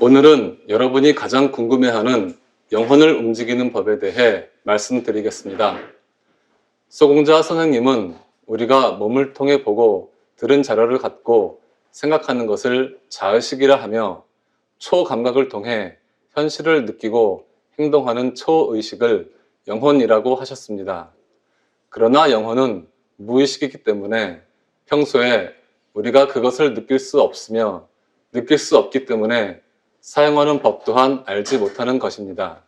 오늘은 여러분이 가장 궁금해하는 영혼을 움직이는 법에 대해 말씀드리겠습니다. 소공자 선생님은 우리가 몸을 통해 보고 들은 자료를 갖고 생각하는 것을 자의식이라 하며 초감각을 통해 현실을 느끼고 행동하는 초의식을 영혼이라고 하셨습니다. 그러나 영혼은 무의식이기 때문에 평소에 우리가 그것을 느낄 수 없으며 느낄 수 없기 때문에 사용하는 법 또한 알지 못하는 것입니다.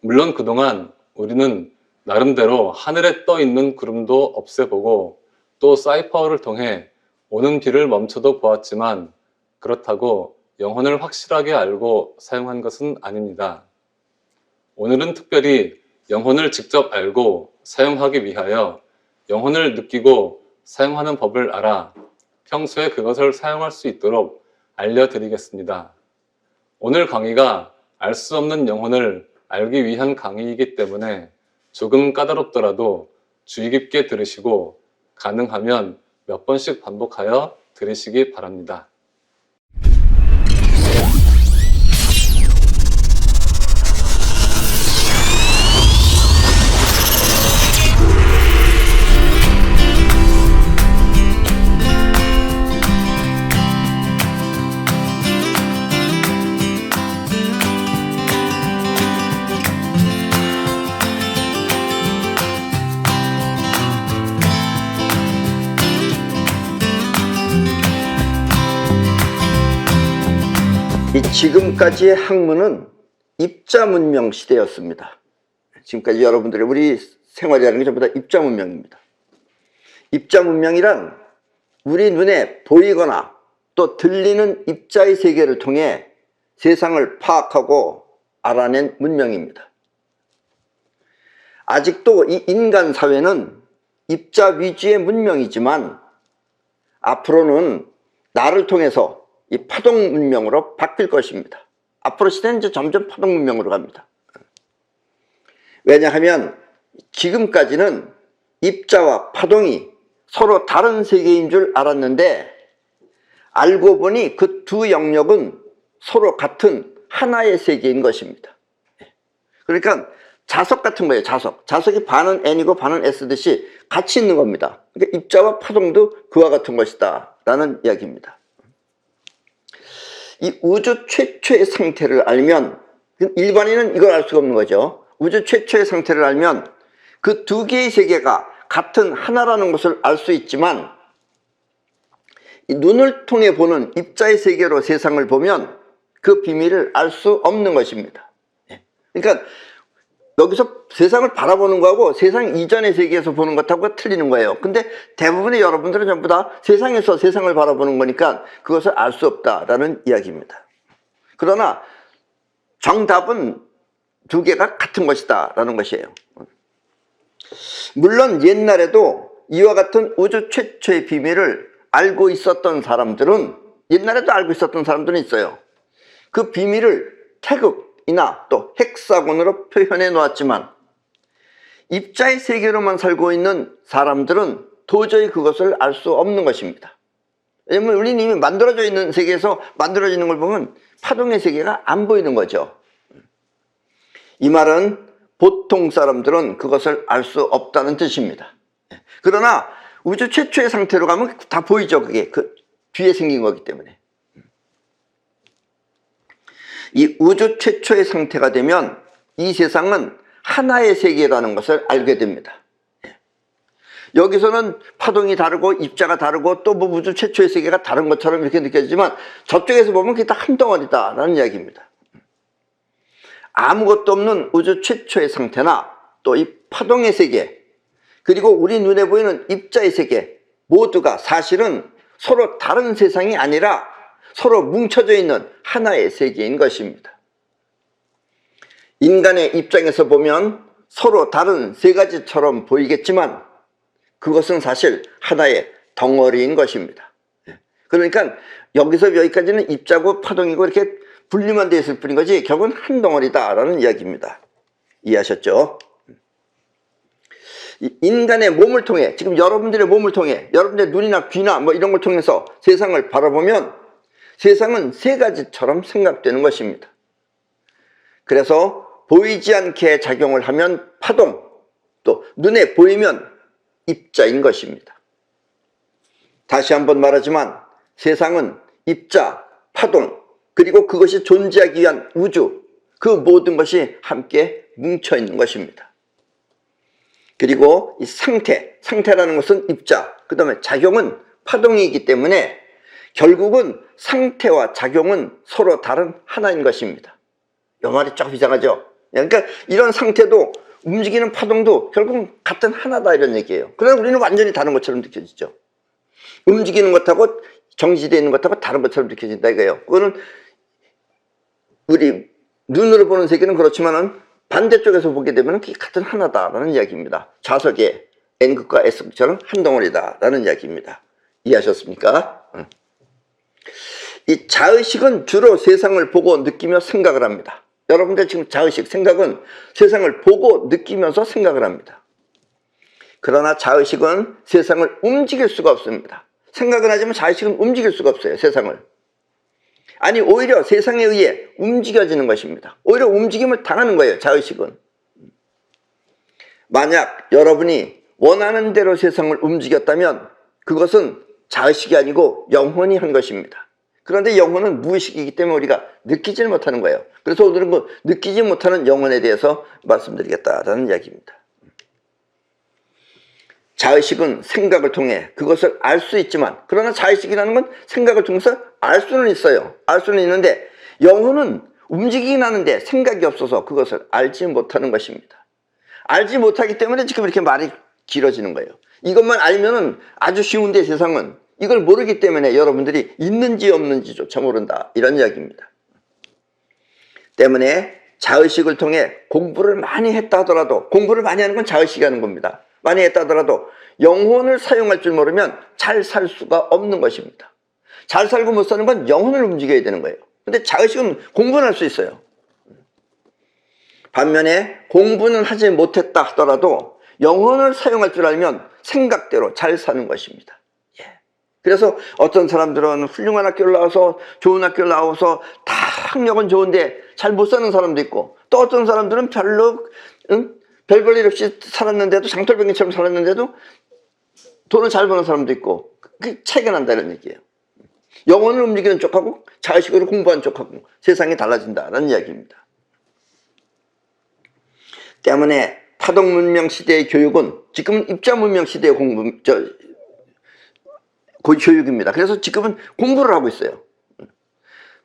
물론 그동안 우리는 나름대로 하늘에 떠 있는 구름도 없애보고 또 사이퍼를 통해 오는 비를 멈춰도 보았지만 그렇다고 영혼을 확실하게 알고 사용한 것은 아닙니다. 오늘은 특별히 영혼을 직접 알고 사용하기 위하여 영혼을 느끼고 사용하는 법을 알아 평소에 그것을 사용할 수 있도록 알려드리겠습니다. 오늘 강의가 알 수 없는 영혼을 알기 위한 강의이기 때문에 조금 까다롭더라도 주의 깊게 들으시고 가능하면 몇 번씩 반복하여 들으시기 바랍니다. 지금까지의 학문은 입자 문명 시대였습니다. 지금까지 여러분들의 우리 생활이라는 게 전부 다 입자 문명입니다. 입자 문명이란 우리 눈에 보이거나 또 들리는 입자의 세계를 통해 세상을 파악하고 알아낸 문명입니다. 아직도 이 인간 사회는 입자 위주의 문명이지만 앞으로는 나를 통해서 이 파동 문명으로 바뀔 것입니다. 앞으로 시대는 이제 점점 파동 문명으로 갑니다. 왜냐하면 지금까지는 입자와 파동이 서로 다른 세계인 줄 알았는데 알고 보니 그 두 영역은 서로 같은 하나의 세계인 것입니다. 그러니까 자석 같은 거예요. 자석이 반은 N이고 반은 S듯이 같이 있는 겁니다. 그러니까 입자와 파동도 그와 같은 것이다 라는 이야기입니다. 이 우주 최초의 상태를 알면, 일반인은 이걸 알 수가 없는 거죠. 우주 최초의 상태를 알면 그 두 개의 세계가 같은 하나라는 것을 알 수 있지만 이 눈을 통해 보는 입자의 세계로 세상을 보면 그 비밀을 알 수 없는 것입니다. 그러니까 여기서 세상을 바라보는 거하고 세상 이전의 세계에서 보는 것하고 틀리는 거예요. 근데 대부분의 여러분들은 전부 다 세상에서 세상을 바라보는 거니까 그것을 알 수 없다라는 이야기입니다. 그러나 정답은 두 개가 같은 것이다 라는 것이에요. 물론 옛날에도 이와 같은 우주 최초의 비밀을 알고 있었던 사람들은, 옛날에도 알고 있었던 사람들은 있어요. 그 비밀을 태극이나 또 헥사곤으로 표현해 놓았지만 입자의 세계로만 살고 있는 사람들은 도저히 그것을 알 수 없는 것입니다. 왜냐하면 우리는 이미 만들어져 있는 세계에서 만들어지는 걸 보면 파동의 세계가 안 보이는 거죠. 이 말은 보통 사람들은 그것을 알 수 없다는 뜻입니다. 그러나 우주 최초의 상태로 가면 다 보이죠. 그게 그 뒤에 생긴 거기 때문에. 이 우주 최초의 상태가 되면 이 세상은 하나의 세계라는 것을 알게 됩니다. 여기서는 파동이 다르고 입자가 다르고 또 뭐 우주 최초의 세계가 다른 것처럼 이렇게 느껴지지만 저쪽에서 보면 그게 다 한 덩어리다 라는 이야기입니다. 아무것도 없는 우주 최초의 상태나 또 이 파동의 세계, 그리고 우리 눈에 보이는 입자의 세계 모두가 사실은 서로 다른 세상이 아니라 서로 뭉쳐져 있는 하나의 세계인 것입니다. 인간의 입장에서 보면 서로 다른 세 가지처럼 보이겠지만 그것은 사실 하나의 덩어리인 것입니다. 그러니까 여기서 여기까지는 입자고 파동이고 이렇게 분리만 되어 있을 뿐인 거지 결국은 한 덩어리다라는 이야기입니다. 이해하셨죠? 인간의 몸을 통해, 지금 여러분들의 몸을 통해, 여러분들의 눈이나 귀나 뭐 이런 걸 통해서 세상을 바라보면 세상은 세 가지처럼 생각되는 것입니다. 그래서 보이지 않게 작용을 하면 파동, 또 눈에 보이면 입자인 것입니다. 다시 한번 말하지만 세상은 입자, 파동, 그리고 그것이 존재하기 위한 우주, 그 모든 것이 함께 뭉쳐 있는 것입니다. 그리고 이 상태라는 것은 입자, 그 다음에 작용은 파동이기 때문에 결국은 상태와 작용은 서로 다른 하나인 것입니다. 이 말이 조금 이상하죠? 그러니까 이런 상태도 움직이는 파동도 결국은 같은 하나다 이런 얘기예요. 그러나 우리는 완전히 다른 것처럼 느껴지죠. 움직이는 것하고 정지되어 있는 것하고 다른 것처럼 느껴진다 이거예요. 그거는 우리 눈으로 보는 세계는 그렇지만은 반대쪽에서 보게 되면 그게 같은 하나다라는 이야기입니다. 자석의 N극과 S극처럼 한 덩어리다라는 이야기입니다. 이해하셨습니까? 이 자의식은 주로 세상을 보고 느끼며 생각을 합니다. 여러분들 지금 자의식, 생각은 세상을 보고 느끼면서 생각을 합니다. 그러나 자의식은 세상을 움직일 수가 없습니다. 생각은 하지만 자의식은 움직일 수가 없어요, 세상을. 아니, 오히려 세상에 의해 움직여지는 것입니다. 오히려 움직임을 당하는 거예요, 자의식은. 만약 여러분이 원하는 대로 세상을 움직였다면 그것은 자의식이 아니고 영혼이 한 것입니다. 그런데 영혼은 무의식이기 때문에 우리가 느끼지 못하는 거예요. 그래서 오늘은 그 느끼지 못하는 영혼에 대해서 말씀드리겠다라는 이야기입니다. 자의식은 생각을 통해 그것을 알 수 있지만, 그러나 자의식이라는 건 생각을 통해서 알 수는 있어요. 알 수는 있는데 영혼은 움직이긴 하는데 생각이 없어서 그것을 알지 못하는 것입니다. 알지 못하기 때문에 지금 이렇게 말이 길어지는 거예요. 이것만 알면은 아주 쉬운데 세상은 이걸 모르기 때문에 여러분들이 있는지 없는지조차 모른다 이런 이야기입니다. 때문에 자의식을 통해 공부를 많이 했다 하더라도, 공부를 많이 하는 건 자의식이 하는 겁니다. 많이 했다 하더라도 영혼을 사용할 줄 모르면 잘 살 수가 없는 것입니다. 잘 살고 못 사는 건 영혼을 움직여야 되는 거예요. 근데 자의식은 공부는 할 수 있어요. 반면에 공부는 하지 못했다 하더라도 영혼을 사용할 줄 알면 생각대로 잘 사는 것입니다. 그래서 어떤 사람들은 훌륭한 학교를 나와서, 좋은 학교를 나와서 다 학력은 좋은데 잘 못 사는 사람도 있고, 또 어떤 사람들은 별로 별 볼 일 없이 살았는데도, 장돌뱅이처럼 살았는데도 돈을 잘 버는 사람도 있고, 그 차이가 난다는 얘기예요. 영혼을 움직이는 쪽하고 자의식으로 공부하는 쪽하고 세상이 달라진다는 이야기입니다. 때문에 파동 문명 시대의 교육은 지금은 입자 문명 시대의 교육입니다. 그래서 지금은 공부를 하고 있어요.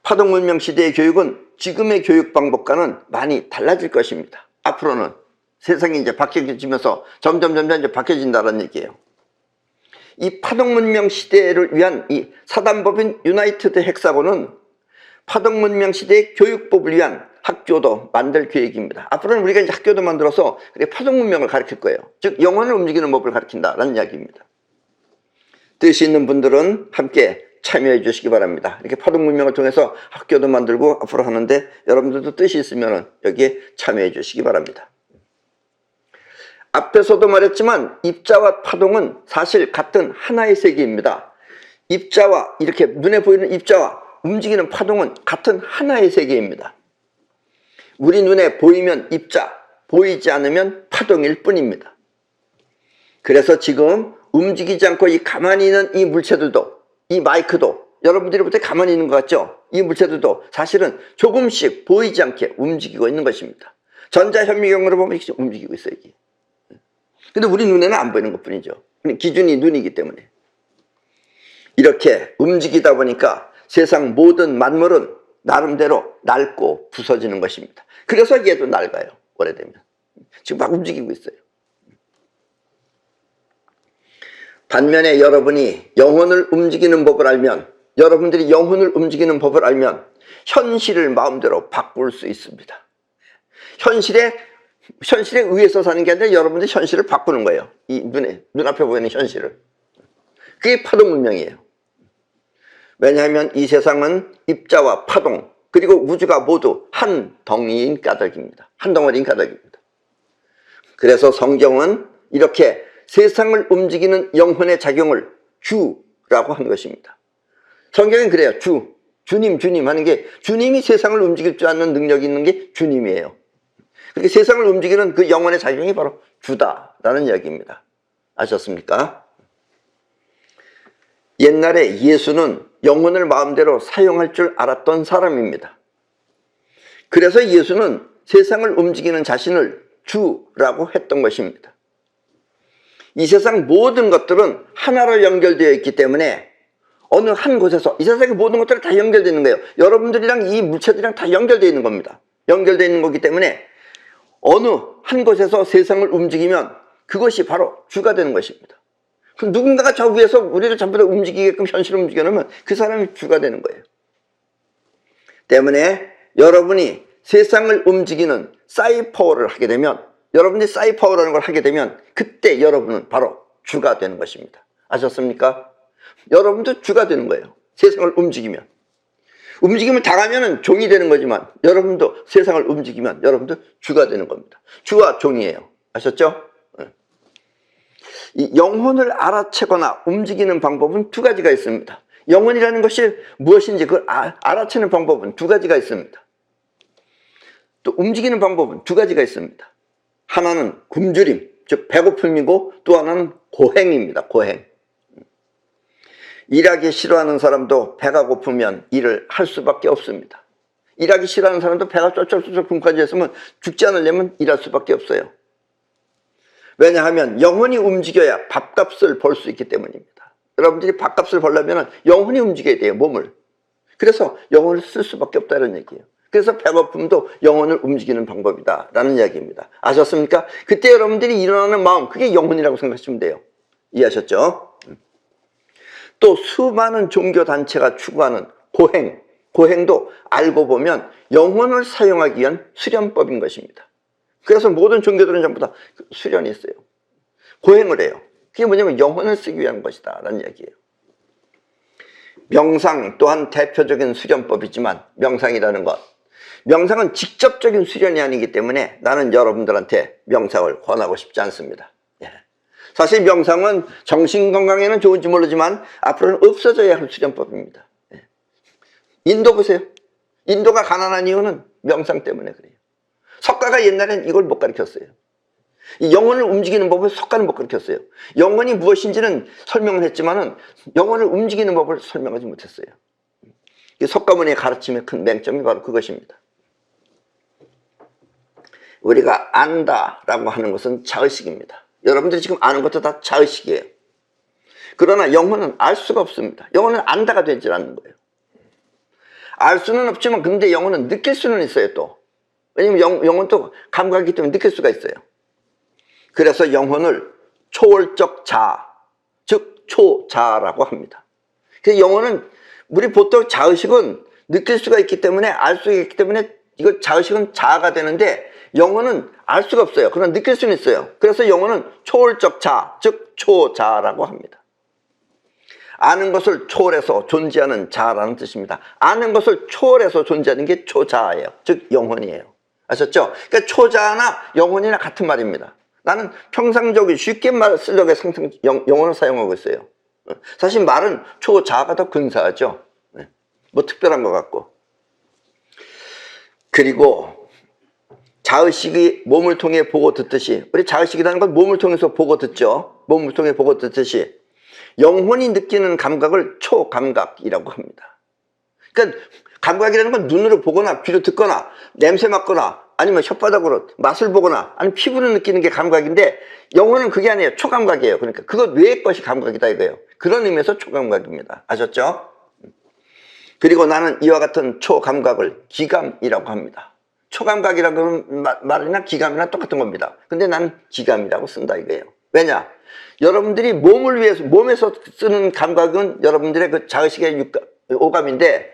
파동 문명 시대의 교육은 지금의 교육 방법과는 많이 달라질 것입니다. 앞으로는 세상이 이제 바뀌어지면서 점점 이제 바뀌어진다는 얘기예요. 이 파동 문명 시대를 위한 이 사단법인 유나이티드 헥사곤은 파동 문명 시대의 교육법을 위한 학교도 만들 계획입니다. 앞으로는 우리가 이제 학교도 만들어서 파동 문명을 가르칠 거예요. 즉 영혼을 움직이는 법을 가르친다라는 이야기입니다. 뜻이 있는 분들은 함께 참여해 주시기 바랍니다. 이렇게 파동 문명을 통해서 학교도 만들고 앞으로 하는데 여러분들도 뜻이 있으면 여기에 참여해 주시기 바랍니다. 앞에서도 말했지만 입자와 파동은 사실 같은 하나의 세계입니다. 입자와, 이렇게 눈에 보이는 입자와 움직이는 파동은 같은 하나의 세계입니다. 우리 눈에 보이면 입자, 보이지 않으면 파동일 뿐입니다. 그래서 지금 움직이지 않고 이 가만히 있는 이 물체들도, 이 마이크도 여러분들이 볼 때 가만히 있는 것 같죠? 이 물체들도 사실은 조금씩 보이지 않게 움직이고 있는 것입니다. 전자현미경으로 보면 이렇게 움직이고 있어요, 이게. 근데 우리 눈에는 안 보이는 것 뿐이죠. 기준이 눈이기 때문에. 이렇게 움직이다 보니까 세상 모든 만물은 나름대로 낡고 부서지는 것입니다. 그래서 얘도 낡아요, 오래되면. 지금 막 움직이고 있어요. 반면에 여러분이 영혼을 움직이는 법을 알면, 여러분들이 영혼을 움직이는 법을 알면 현실을 마음대로 바꿀 수 있습니다. 현실에 의해서 사는 게 아니라 여러분들이 현실을 바꾸는 거예요. 이 눈앞에 보이는 현실을. 그게 파동 문명이에요. 왜냐하면 이 세상은 입자와 파동, 그리고 우주가 모두 한 덩이인 까닭입니다. 한 덩어리인 까닭입니다. 그래서 성경은 이렇게 세상을 움직이는 영혼의 작용을 주라고 한 것입니다. 성경은 그래요. 주님, 주님 하는 게 주님이 세상을 움직일 줄 아는 능력이 있는 게 주님이에요. 그렇게 세상을 움직이는 그 영혼의 작용이 바로 주다라는 이야기입니다. 아셨습니까? 옛날에 예수는 영혼을 마음대로 사용할 줄 알았던 사람입니다. 그래서 예수는 세상을 움직이는 자신을 주라고 했던 것입니다. 이 세상 모든 것들은 하나로 연결되어 있기 때문에 어느 한 곳에서 이 세상의 모든 것들이 다 연결되어 있는 거예요. 여러분들이랑 이 물체들이랑 다 연결되어 있는 겁니다. 연결되어 있는 거기 때문에 어느 한 곳에서 세상을 움직이면 그것이 바로 주가 되는 것입니다. 그럼 누군가가 저 위에서 우리를 전부 다 움직이게끔 현실을 움직여놓으면 그 사람이 주가 되는 거예요. 때문에 여러분이 세상을 움직이는 사이퍼를 하게 되면, 여러분이 사이퍼라는 걸 하게 되면 그때 여러분은 바로 주가 되는 것입니다. 아셨습니까? 여러분도 주가 되는 거예요. 세상을 움직이면. 움직임을 당하면 종이 되는 거지만 여러분도 세상을 움직이면 여러분도 주가 되는 겁니다. 주와 종이에요. 아셨죠? 이 영혼을 알아채거나 움직이는 방법은 두 가지가 있습니다. 영혼이라는 것이 무엇인지 그걸 알아채는 방법은 두 가지가 있습니다. 또 움직이는 방법은 두 가지가 있습니다. 하나는 굶주림, 즉 배고픔이고 또 하나는 고행입니다. 고행. 일하기 싫어하는 사람도 배가 고프면 일을 할 수밖에 없습니다. 일하기 싫어하는 사람도 배가 쫄쫄쫄 굶까지 했으면 죽지 않으려면 일할 수밖에 없어요. 왜냐하면 영혼이 움직여야 밥값을 벌 수 있기 때문입니다. 여러분들이 밥값을 벌려면 영혼이 움직여야 돼요. 몸을. 그래서 영혼을 쓸 수밖에 없다는 얘기예요. 그래서 배고픔도 영혼을 움직이는 방법이다 라는 이야기입니다. 아셨습니까? 그때 여러분들이 일어나는 마음, 그게 영혼이라고 생각하시면 돼요. 이해하셨죠? 또 수많은 종교단체가 추구하는 고행, 고행도 알고 보면 영혼을 사용하기 위한 수련법인 것입니다. 그래서 모든 종교들은 전부 다 수련이 있어요. 고행을 해요. 그게 뭐냐면 영혼을 쓰기 위한 것이다 라는 이야기예요. 명상 또한 대표적인 수련법이지만 명상이라는 것, 명상은 직접적인 수련이 아니기 때문에 나는 여러분들한테 명상을 권하고 싶지 않습니다. 사실 명상은 정신건강에는 좋은지 모르지만 앞으로는 없어져야 할 수련법입니다. 인도 보세요. 인도가 가난한 이유는 명상 때문에 그래요. 석가가 옛날엔 이걸 못 가르쳤어요. 이 영혼을 움직이는 법을 석가는 못 가르쳤어요. 영혼이 무엇인지는 설명을 했지만은 영혼을 움직이는 법을 설명하지 못했어요. 석가모니의 가르침의 큰 맹점이 바로 그것입니다. 우리가 안다라고 하는 것은 자의식입니다. 여러분들이 지금 아는 것도 다 자의식이에요. 그러나 영혼은 알 수가 없습니다. 영혼은 안다가 되지 않는 거예요. 알 수는 없지만 근데 영혼은 느낄 수는 있어요 또. 왜냐면 영혼도 감각이기 때문에 느낄 수가 있어요. 그래서 영혼을 초월적 자아, 즉 초자아라고 합니다. 그래서 영혼은 우리 보통 자의식은 느낄 수가 있기 때문에 알 수가 있기 때문에 이거 자의식은 자아가 되는데 영혼은 알 수가 없어요. 그러나 느낄 수는 있어요. 그래서 영혼은 초월적 자아, 즉 초자아라고 합니다. 아는 것을 초월해서 존재하는 자아라는 뜻입니다. 아는 것을 초월해서 존재하는 게 초자아예요. 즉 영혼이에요. 아셨죠? 그러니까 초자아나 영혼이나 같은 말입니다. 나는 평상적으로 쉽게 말 쓰려고 영혼을 사용하고 있어요. 사실 말은 초자아가 더 근사하죠. 뭐 특별한 것 같고. 그리고 자의식이 몸을 통해 보고 듣듯이, 우리 자의식이라는 건 몸을 통해서 보고 듣죠. 몸을 통해 보고 듣듯이 영혼이 느끼는 감각을 초감각이라고 합니다. 그러니까 감각이라는 건 눈으로 보거나 귀로 듣거나 냄새 맡거나 아니면 혓바닥으로 맛을 보거나 아니면 피부로 느끼는 게 감각인데 영혼은 그게 아니에요. 초감각이에요. 그러니까 그것 외의 것이 감각이다 이거예요. 그런 의미에서 초감각입니다. 아셨죠? 그리고 나는 이와 같은 초감각을 기감이라고 합니다. 초감각이라는 말이나 기감이나 똑같은 겁니다. 근데 나는 기감이라고 쓴다 이거예요. 왜냐? 여러분들이 몸을 위해서, 몸에서 쓰는 감각은 여러분들의 그 자의식의 오감인데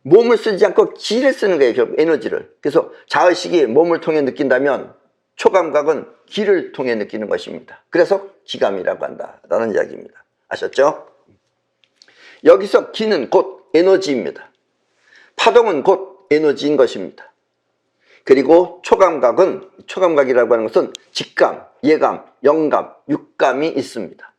몸을 쓰지 않고 기를 쓰는 거예요. 결국 에너지를. 그래서 자의식이 몸을 통해 느낀다면 초감각은 기를 통해 느끼는 것입니다. 그래서 기감이라고 한다라는 이야기입니다. 아셨죠? 여기서 기는 곧 에너지입니다. 파동은 곧 에너지인 것입니다. 그리고 초감각이라고 하는 것은 직감, 예감, 영감, 육감이 있습니다.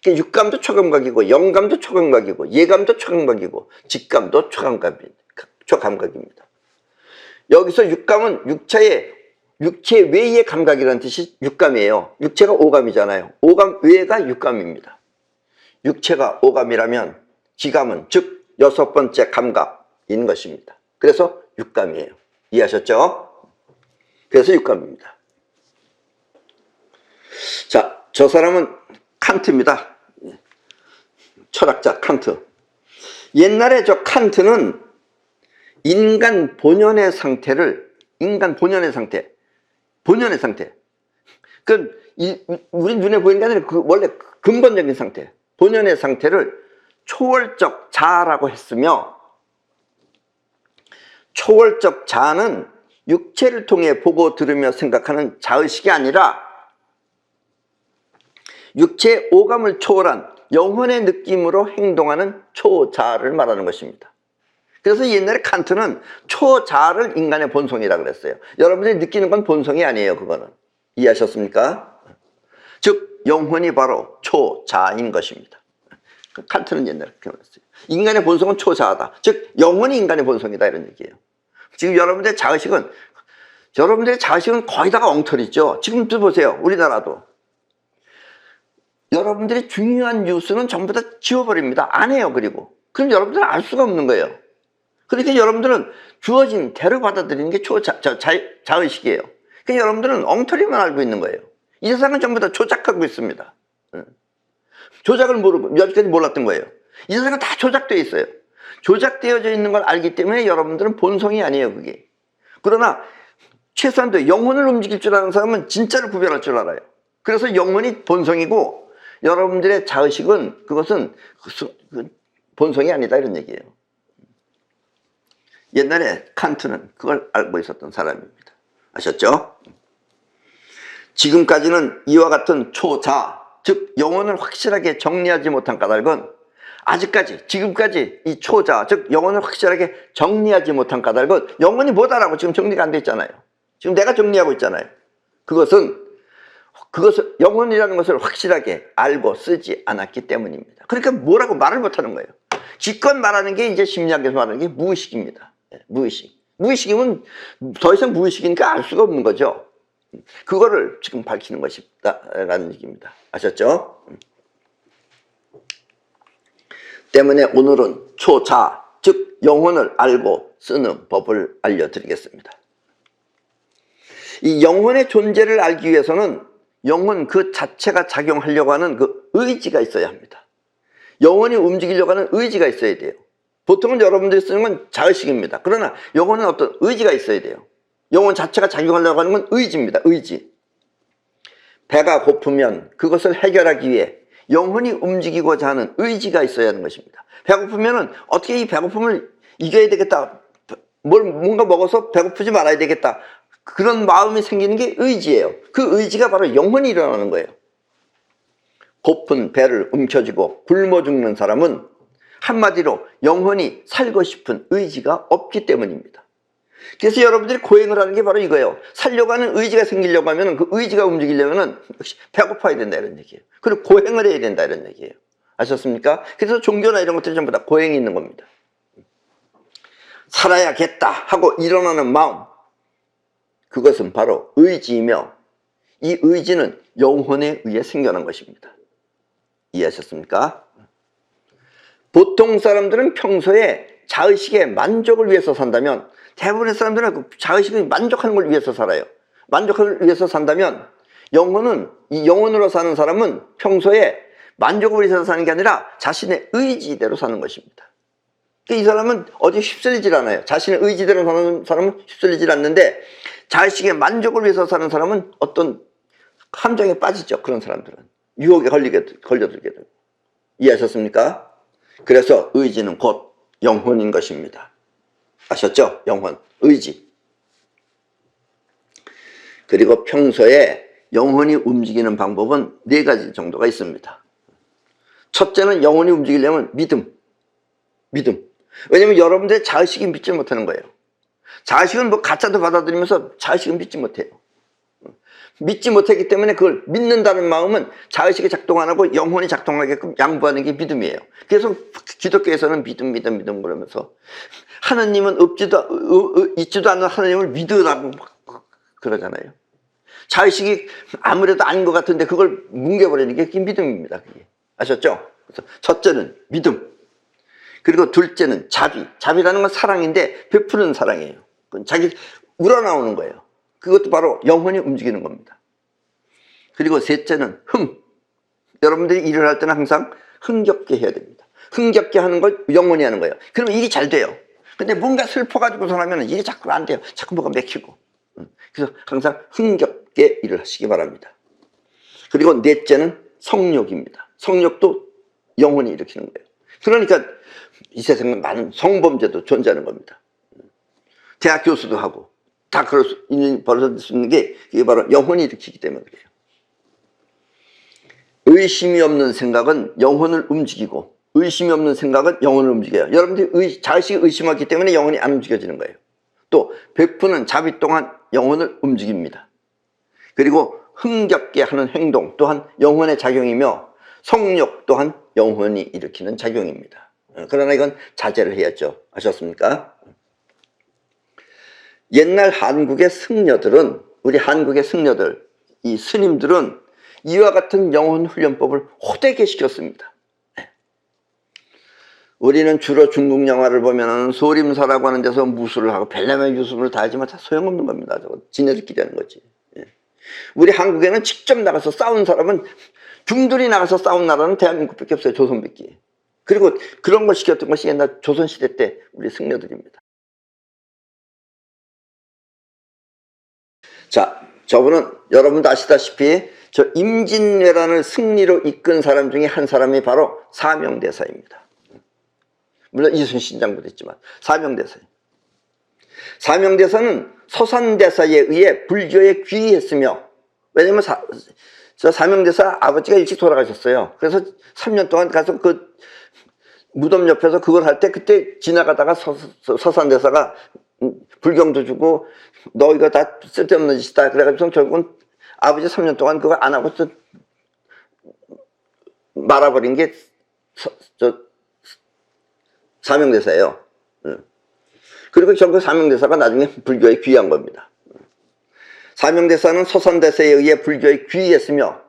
그러니까 육감도 초감각이고 영감도 초감각이고 예감도 초감각이고 직감도 초감각입니다. 여기서 육감은 육체 외의 감각이라는 뜻이 육감이에요. 육체가 오감이잖아요. 오감 외가 육감입니다. 육체가 오감이라면 지감은 즉 여섯 번째 감각인 것입니다. 그래서 육감이에요. 이해하셨죠? 그래서 육감입니다. 자, 저 사람은 칸트입니다. 철학자 칸트. 옛날에 저 칸트는 인간 본연의 상태, 우리 눈에 보이는 게 아니라 원래 근본적인 상태, 본연의 상태를 초월적 자아라고 했으며, 초월적 자아는 육체를 통해 보고 들으며 생각하는 자의식이 아니라 육체의 오감을 초월한 영혼의 느낌으로 행동하는 초자아를 말하는 것입니다. 그래서 옛날에 칸트는 초자아를 인간의 본성이라고 그랬어요. 여러분들이 느끼는 건 본성이 아니에요. 그거는 이해하셨습니까? 즉 영혼이 바로 초자아인 것입니다. 칸트는 옛날에 그렇게 말했어요. 인간의 본성은 초자아다. 즉 영혼이 인간의 본성이다, 이런 얘기예요. 지금 여러분들의 자의식은 거의 다가 엉터리죠. 지금도 보세요. 우리나라도 여러분들이 중요한 뉴스는 전부 다 지워버립니다. 안 해요. 그리고 그럼 여러분들은 알 수가 없는 거예요. 그러니까 여러분들은 주어진 대로 받아들이는 게 자의식이에요. 그러니까 여러분들은 엉터리만 알고 있는 거예요. 이 세상은 전부 다 조작하고 있습니다. 조작을 모르고 여기까지 몰랐던 거예요. 이 세상은 다 조작되어 있어요. 조작되어져 있는 걸 알기 때문에 여러분들은 본성이 아니에요, 그게. 그러나 최소한도 영혼을 움직일 줄 아는 사람은 진짜를 구별할 줄 알아요. 그래서 영혼이 본성이고 여러분들의 자의식은 그것은 본성이 아니다, 이런 얘기예요. 옛날에 칸트는 그걸 알고 있었던 사람입니다. 아셨죠? 지금까지는 이와 같은 초자, 즉 영혼을 확실하게 정리하지 못한 까닭은 지금까지 이 초자, 즉 영혼을 확실하게 정리하지 못한 까닭은 영혼이 뭐다라고 지금 정리가 안 돼 있잖아요. 지금 내가 정리하고 있잖아요. 그것을 영혼이라는 것을 확실하게 알고 쓰지 않았기 때문입니다. 그러니까 뭐라고 말을 못하는 거예요. 기껏 말하는 게 이제 심리학에서 말하는 게 무의식입니다. 무의식이면 더 이상 무의식이니까 알 수가 없는 거죠. 그거를 지금 밝히는 것이다라는 얘기입니다. 아셨죠? 때문에 오늘은 초자, 즉 영혼을 알고 쓰는 법을 알려드리겠습니다. 이 영혼의 존재를 알기 위해서는 영혼 그 자체가 작용하려고 하는 그 의지가 있어야 합니다. 영혼이 움직이려고 하는 의지가 있어야 돼요. 보통은 여러분들이 쓰는 건 자의식입니다. 그러나 영혼은 어떤 의지가 있어야 돼요. 영혼 자체가 작용하려고 하는 건 의지입니다. 의지. 배가 고프면 그것을 해결하기 위해 영혼이 움직이고자 하는 의지가 있어야 하는 것입니다. 배고프면 어떻게 이 배고픔을 이겨야 되겠다, 뭔가 먹어서 배고프지 말아야 되겠다, 그런 마음이 생기는 게 의지예요. 그 의지가 바로 영혼이 일어나는 거예요. 고픈 배를 움켜쥐고 굶어 죽는 사람은 한마디로 영혼이 살고 싶은 의지가 없기 때문입니다. 그래서 여러분들이 고행을 하는 게 바로 이거예요. 살려고 하는 의지가 생기려고 하면, 그 의지가 움직이려면 역시 배고파야 된다, 이런 얘기예요. 그리고 고행을 해야 된다, 이런 얘기예요. 아셨습니까? 그래서 종교나 이런 것들이 전부 다 고행이 있는 겁니다. 살아야겠다 하고 일어나는 마음, 그것은 바로 의지이며 이 의지는 영혼에 의해 생겨난 것입니다. 이해하셨습니까? 보통 사람들은 평소에 자의식의 만족을 위해서 산다면, 대부분의 사람들은 그 자의식을 만족하는 걸 위해서 살아요. 만족을 위해서 산다면 이 영혼으로 사는 사람은 평소에 만족을 위해서 사는 게 아니라 자신의 의지대로 사는 것입니다. 이 사람은 어디 휩쓸리질 않아요. 자신의 의지대로 사는 사람은 휩쓸리질 않는데, 자의식의 만족을 위해서 사는 사람은 어떤 함정에 빠지죠. 그런 사람들은 유혹에 걸려들게 되고. 이해하셨습니까? 그래서 의지는 곧 영혼인 것입니다. 아셨죠? 영혼, 의지. 그리고 평소에 영혼이 움직이는 방법은 4가지 정도가 있습니다. 첫째는 영혼이 움직이려면 믿음. 왜냐면 여러분들의 자의식이 믿지 못하는 거예요. 자의식은 뭐 가짜도 받아들이면서 자의식은 믿지 못해요. 믿지 못했기 때문에 그걸 믿는다는 마음은 자의식이 작동 안 하고 영혼이 작동하게끔 양보하는 게 믿음이에요. 그래서 기독교에서는 믿음 그러면서 하나님은 있지도 않는 하나님을 믿으라고 그러잖아요. 자의식이 아무래도 아닌 것 같은데 그걸 뭉개버리는 게 믿음입니다. 그게. 아셨죠? 그래서 첫째는 믿음. 그리고 둘째는 자비. 자비라는 건 사랑인데 베푸는 사랑이에요. 그건 자기 우러나오는 거예요. 그것도 바로 영혼이 움직이는 겁니다. 그리고 셋째는 여러분들이 일을 할 때는 항상 흥겹게 해야 됩니다. 흥겹게 하는 걸 영혼이 하는 거예요. 그러면 일이 잘 돼요. 근데 뭔가 슬퍼가지고서 하면 일이 자꾸 안 돼요. 자꾸 뭐가 맥히고. 그래서 항상 흥겹게 일을 하시기 바랍니다. 그리고 넷째는 성욕입니다. 성욕도 영혼이 일으키는 거예요. 그러니까 이 세상에 많은 성범죄도 존재하는 겁니다. 대학 교수도 하고 다 그럴 수 있는, 벌어질 수 있는 게 이게 바로 영혼이 일으키기 때문에 그래요. 의심이 없는 생각은 영혼을 움직이고 의심이 없는 생각은 영혼을 움직여요. 여러분들이 자의식이 의심하기 때문에 영혼이 안 움직여지는 거예요. 또 베푸는 자비 또한 영혼을 움직입니다. 그리고 흥겹게 하는 행동 또한 영혼의 작용이며 성욕 또한 영혼이 일으키는 작용입니다. 그러나 이건 자제를 해야죠. 아셨습니까? 옛날 한국의 승려들은, 우리 한국의 승려들, 이 스님들은 이와 같은 영혼 훈련법을 호되게 시켰습니다. 우리는 주로 중국 영화를 보면 소림사라고 하는 데서 무술을 하고 별남의 유술을 다 하지만 다 소용없는 겁니다. 지네들끼리 하는 거지. 우리 한국에는 직접 나가서 싸운 사람은, 중들이 나가서 싸운 나라는 대한민국밖에 없어요. 조선밖에. 그리고 그런 걸 시켰던 것이 옛날 조선시대 때 우리 승려들입니다. 자, 저분은 여러분도 아시다시피 저 임진왜란을 승리로 이끈 사람 중에 한 사람이 바로 사명대사입니다. 물론 이순신 장군도 있지만 사명대사. 사명대사는 서산대사에 의해 불교에 귀의했으며, 왜냐면 저 사명대사 아버지가 일찍 돌아가셨어요. 그래서 3년 동안 가서 그 무덤 옆에서 그걸 할 때 그때 지나가다가 서산대사가 불경도 주고 너 이거 다 쓸데없는 짓이다 그래가지고 결국은 아버지 3년 동안 그거 안 하고 말아버린 게 사명대사예요. 그리고 결국 사명대사가 나중에 불교에 귀의한 겁니다. 사명대사는 서산대사에 의해 불교에 귀의했으며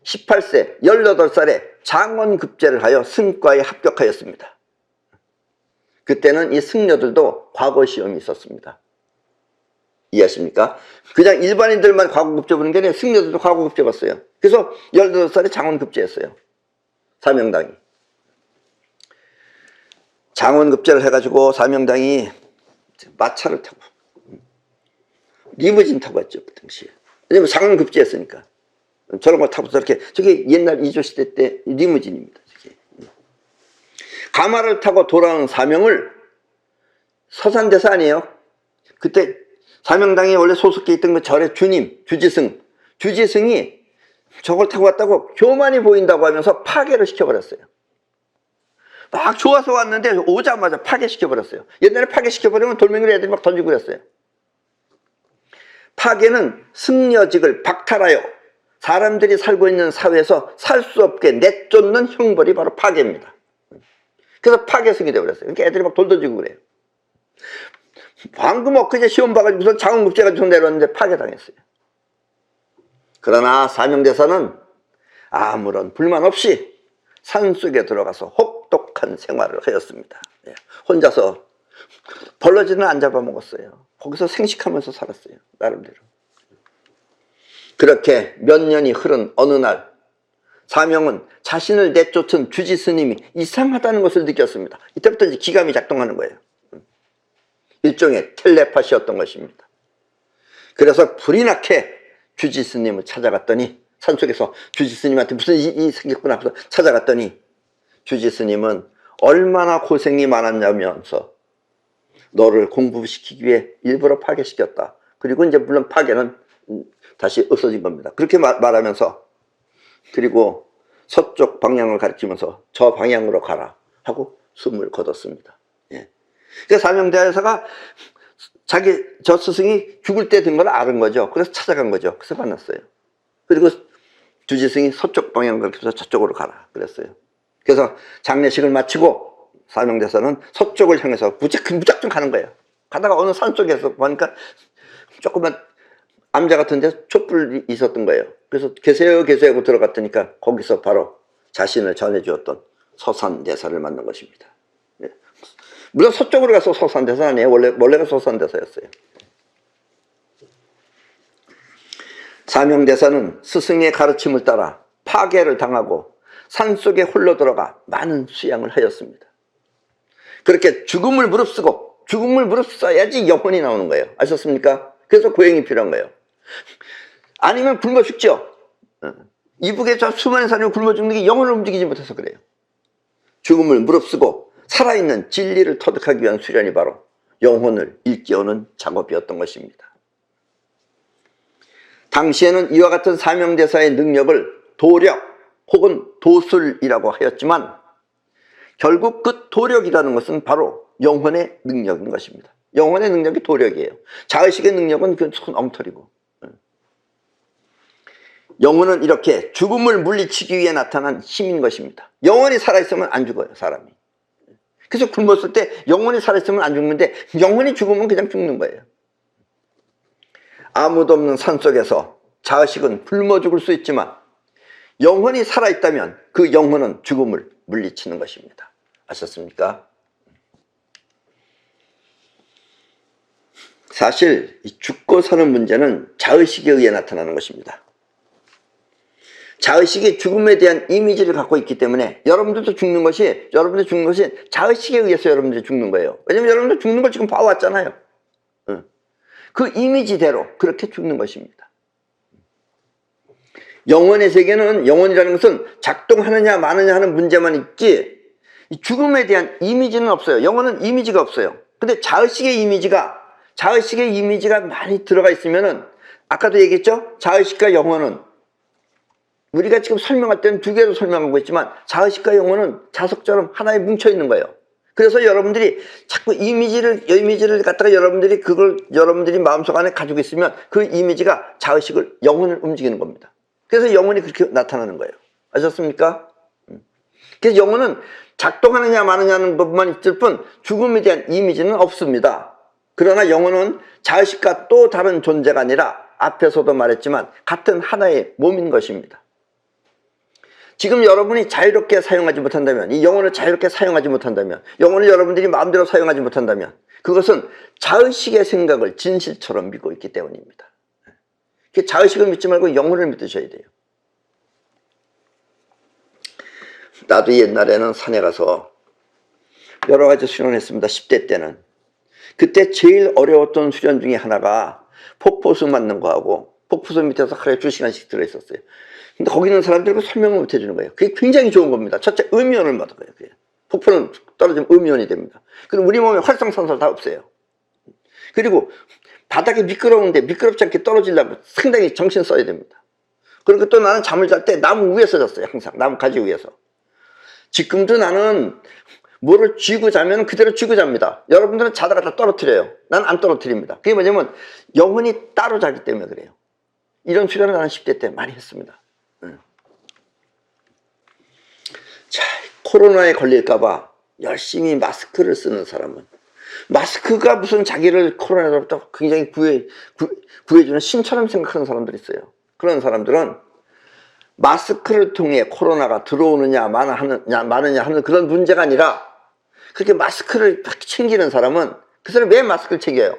18세 18살에 장원급제를 하여 승과에 합격하였습니다. 그때는 이 승려들도 과거 시험이 있었습니다. 이해하십니까? 그냥 일반인들만 과거급제 보는 게 아니라 승려들도 과거급제 봤어요. 그래서 18살에 장원급제했어요. 사명당이. 장원급제를 해가지고 사명당이 마차를 타고 리무진 타고 왔죠. 그 당시에. 왜냐면 장원급제했으니까. 저런 거 타고 저렇게, 저게 옛날 이조시대 때 리무진입니다. 저게. 가마를 타고 돌아오는 사명을, 서산대사 아니에요. 그때 사명당에 원래 소속해 있던 그 절의 주님, 주지승이 저걸 타고 왔다고 교만이 보인다고 하면서 파괴를 시켜버렸어요. 막 좋아서 왔는데 오자마자 파괴시켜버렸어요. 옛날에 파괴시켜버리면 돌멩이를 애들이 막 던지고 그랬어요. 파괴는 승려직을 박탈하여 사람들이 살고 있는 사회에서 살 수 없게 내쫓는 형벌이 바로 파괴입니다. 그래서 파괴승이 되어버렸어요. 그러니까 애들이 막 돌 던지고 그래요. 방금 엊그제 시험 봐가지고 장원급제 가지고 내려왔는데 파괴당했어요. 그러나 사명대사는 아무런 불만 없이 산속에 들어가서 혹독한 생활을 하였습니다. 혼자서 벌러지는 안 잡아먹었어요. 거기서 생식하면서 살았어요. 나름대로. 그렇게 몇 년이 흐른 어느 날 사명은 자신을 내쫓은 주지스님이 이상하다는 것을 느꼈습니다. 이때부터 이제 기감이 작동하는 거예요. 일종의 텔레파시였던 것입니다. 그래서 불이 나게 주지스님을 찾아갔더니, 산속에서 주지스님한테 무슨 일이 생겼구나 하면서 찾아갔더니 주지스님은 얼마나 고생이 많았냐면서 너를 공부시키기 위해 일부러 파괴시켰다. 그리고 이제 물론 파괴는 다시 없어진 겁니다. 그렇게 말하면서, 그리고 서쪽 방향을 가리키면서 저 방향으로 가라 하고 숨을 거뒀습니다. 그래서 사명대사가 저 스승이 죽을 때 된 걸 알은 거죠. 그래서 찾아간 거죠. 그래서 만났어요. 그리고 주지스승이 서쪽 방향 그렇게 해서 저쪽으로 가라 그랬어요. 그래서 장례식을 마치고 사명대사는 서쪽을 향해서 무작정 가는 거예요. 가다가 어느 산 쪽에서 보니까 조그만 암자 같은 데 촛불이 있었던 거예요. 그래서 계세요 하고 들어갔더니까 거기서 바로 자신을 전해주었던 서산대사를 만난 것입니다. 네. 물론 서쪽으로 가서 서산대사 아니에요. 원래가 서산대사였어요. 사명대사는 스승의 가르침을 따라 파괴를 당하고 산속에 홀로 들어가 많은 수양을 하였습니다. 그렇게 죽음을 무릅써야지 영혼이 나오는 거예요. 아셨습니까? 그래서 고행이 필요한 거예요. 아니면 굶어 죽죠. 이북에 저 수많은 사람이 굶어 죽는 게 영혼을 움직이지 못해서 그래요. 죽음을 무릅쓰고 살아있는 진리를 터득하기 위한 수련이 바로 영혼을 일깨우는 작업이었던 것입니다. 당시에는 이와 같은 사명대사의 능력을 도력 혹은 도술이라고 하였지만 결국 그 도력이라는 것은 바로 영혼의 능력인 것입니다. 영혼의 능력이 도력이에요. 자의식의 능력은 그 손 엉터리고. 영혼은 이렇게 죽음을 물리치기 위해 나타난 힘인 것입니다. 영혼이 살아있으면 안 죽어요, 사람이. 그래서 굶었을 때 영혼이 살아있으면 안 죽는데 영혼이 죽으면 그냥 죽는 거예요. 아무도 없는 산속에서 자의식은 굶어 죽을 수 있지만 영혼이 살아있다면 그 영혼은 죽음을 물리치는 것입니다. 아셨습니까? 사실 이 죽고 사는 문제는 자의식에 의해 나타나는 것입니다. 자의식이 죽음에 대한 이미지를 갖고 있기 때문에 여러분들이 죽는 것이 자의식에 의해서 여러분들이 죽는 거예요. 왜냐면 여러분들 죽는 걸 지금 봐왔잖아요. 그 이미지대로 그렇게 죽는 것입니다. 영혼의 세계는, 영혼이라는 것은 작동하느냐 마느냐 하는 문제만 있지 죽음에 대한 이미지는 없어요. 영혼은 이미지가 없어요. 근데 자의식의 이미지가 많이 들어가 있으면은, 아까도 얘기했죠? 자의식과 영혼은 우리가 지금 설명할 때는 두 개로 설명하고 있지만 자의식과 영혼은 자석처럼 하나에 뭉쳐 있는 거예요. 그래서 여러분들이 자꾸 이미지를 갖다가 여러분들이 마음속 안에 가지고 있으면 그 이미지가 자의식을, 영혼을 움직이는 겁니다. 그래서 영혼이 그렇게 나타나는 거예요. 아셨습니까? 그래서 영혼은 작동하느냐 마느냐는 법만 있을 뿐 죽음에 대한 이미지는 없습니다. 그러나 영혼은 자의식과 또 다른 존재가 아니라 앞에서도 말했지만 같은 하나의 몸인 것입니다. 지금 여러분이 자유롭게 사용하지 못한다면, 이 영혼을 자유롭게 사용하지 못한다면, 영혼을 여러분들이 마음대로 사용하지 못한다면 그것은 자의식의 생각을 진실처럼 믿고 있기 때문입니다. 자의식을 믿지 말고 영혼을 믿으셔야 돼요. 나도 옛날에는 산에 가서 여러 가지 수련했습니다. 10대 때는. 그때 제일 어려웠던 수련 중에 하나가 폭포수 맞는 거하고, 폭포수 밑에서 하루에 2시간씩 들어있었어요. 근데 거기 있는 사람들이 설명을 못 해주는 거예요. 그게 굉장히 좋은 겁니다. 첫째, 음이온을 받은 거예요. 그게. 폭포는 떨어지면 음이온이 됩니다. 그리고 우리 몸에 활성산소를 다 없애요. 그리고 바닥이 미끄러운데 미끄럽지 않게 떨어지려면 상당히 정신 써야 됩니다. 그리고 또 나는 잠을 잘 때 나무 위에서 잤어요. 항상 나무 가지 위에서. 지금도 나는 뭐를 쥐고 자면 그대로 쥐고 잡니다. 여러분들은 자다가 다 떨어뜨려요. 난 안 떨어뜨립니다. 그게 뭐냐면 영혼이 따로 자기 때문에 그래요. 이런 수련을 나는 10대 때 많이 했습니다. 자, 코로나에 걸릴까봐 열심히 마스크를 쓰는 사람은, 마스크가 무슨 자기를 코로나로부터 굉장히 구해주는 신처럼 생각하는 사람들이 있어요. 그런 사람들은 마스크를 통해 코로나가 들어오느냐 마느냐 하는 그런 문제가 아니라, 그렇게 마스크를 챙기는 사람은, 그 사람이 왜 마스크를 챙겨요?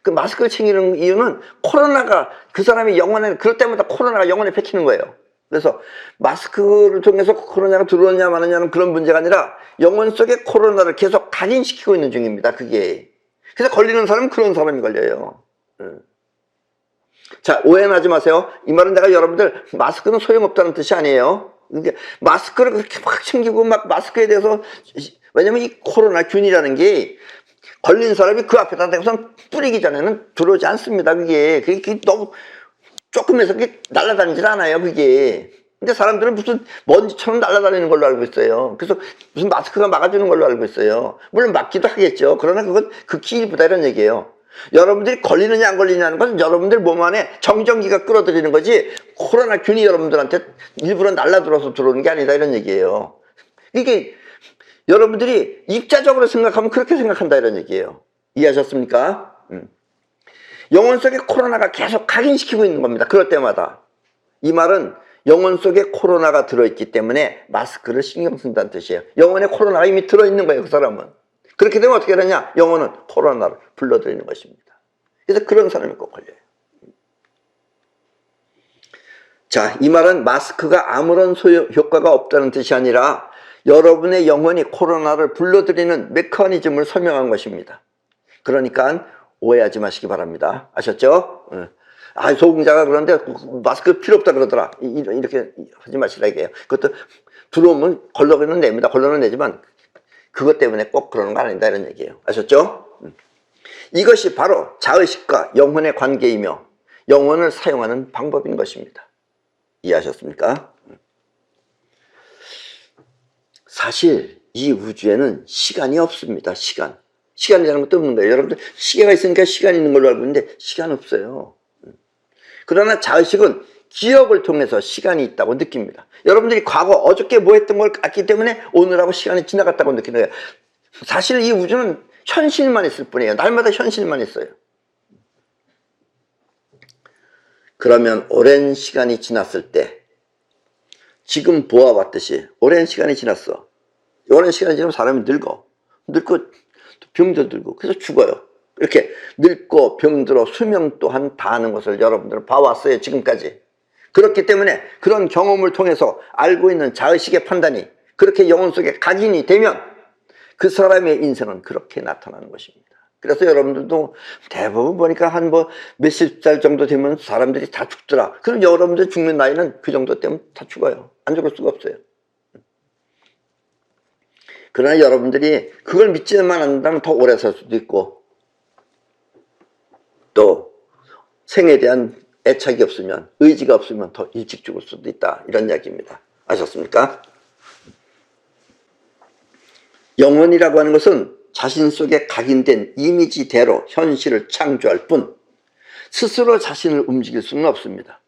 그 마스크를 챙기는 이유는 코로나가 그 사람이 영혼에, 그럴 때마다 코로나가 영혼에 뺏기는 거예요. 그래서 마스크를 통해서 코로나가 들어오느냐 마느냐는 그런 문제가 아니라 영혼 속에 코로나를 계속 각인시키고 있는 중입니다. 그게. 그래서 걸리는 사람은 그런 사람이 걸려요. 자, 오해는 하지 마세요. 이 말은 내가 여러분들 마스크는 소용없다는 뜻이 아니에요. 마스크를 그렇게 막 챙기고 막 마스크에 대해서, 왜냐면 이 코로나 균이라는 게 걸린 사람이 그 앞에다 대고서 뿌리기 전에는 들어오지 않습니다. 그게 너무 조금해서 그게 날아다니질 않아요. 그게. 근데 사람들은 무슨 먼지처럼 날아다니는 걸로 알고 있어요. 그래서 무슨 마스크가 막아주는 걸로 알고 있어요. 물론 막기도 하겠죠. 그러나 그건 극히 일부다 이런 얘기예요. 여러분들이 걸리느냐 안 걸리냐는 건 여러분들 몸 안에 정전기가 끌어들이는 거지 코로나 균이 여러분들한테 일부러 날라들어서 들어오는 게 아니다 이런 얘기예요. 이게 여러분들이 입자적으로 생각하면 그렇게 생각한다 이런 얘기예요. 이해하셨습니까? 영혼 속에 코로나가 계속 각인시키고 있는 겁니다. 그럴 때마다. 이 말은 영혼 속에 코로나가 들어있기 때문에 마스크를 신경 쓴다는 뜻이에요. 영혼에 코로나가 이미 들어있는 거예요. 그 사람은. 그렇게 되면 어떻게 되냐? 영혼은 코로나를 불러들이는 것입니다. 그래서 그런 사람이 꼭 걸려요. 자, 이 말은 마스크가 아무런 효과가 없다는 뜻이 아니라 여러분의 영혼이 코로나를 불러들이는 메커니즘을 설명한 것입니다. 그러니까 오해하지 마시기 바랍니다. 아셨죠? 소공자가 그런데 마스크 필요 없다 그러더라. 이렇게 하지 마시라 이게요. 그것도 들어오면 걸러내는 냅니다. 걸러내는 내지만 그것 때문에 꼭 그러는 거 아니다 이런 얘기예요. 아셨죠? 이것이 바로 자의식과 영혼의 관계이며 영혼을 사용하는 방법인 것입니다. 이해하셨습니까? 사실 이 우주에는 시간이 없습니다. 시간이라는 것도 없는 거예요. 여러분들 시계가 있으니까 시간이 있는 걸로 알고 있는데 시간 없어요. 그러나 자의식은 기억을 통해서 시간이 있다고 느낍니다. 여러분들이 과거 어저께 뭐 했던 걸 알기 때문에 오늘하고 시간이 지나갔다고 느끼는 거예요. 사실 이 우주는 현실만 있을 뿐이에요. 날마다 현실만 있어요. 그러면 오랜 시간이 지났을 때 지금 보아봤듯이 오랜 시간이 지났어. 오랜 시간이 지나면 사람이 늙고 병도 들고 그래서 죽어요. 이렇게 늙고 병들어 수명 또한 다하는 것을 여러분들은 봐왔어요. 지금까지. 그렇기 때문에 그런 경험을 통해서 알고 있는 자의식의 판단이 그렇게 영혼 속에 각인이 되면 그 사람의 인생은 그렇게 나타나는 것입니다. 그래서 여러분들도 대부분 보니까 한 몇십 살 정도 되면 사람들이 다 죽더라. 그럼 여러분들 죽는 나이는 그 정도 되면 다 죽어요. 안 죽을 수가 없어요. 그러나 여러분들이 그걸 믿지만 않는다면 더 오래 살 수도 있고 또 생에 대한 애착이 없으면 의지가 없으면 더 일찍 죽을 수도 있다 이런 이야기입니다. 아셨습니까? 영혼이라고 하는 것은 자신 속에 각인된 이미지대로 현실을 창조할 뿐 스스로 자신을 움직일 수는 없습니다.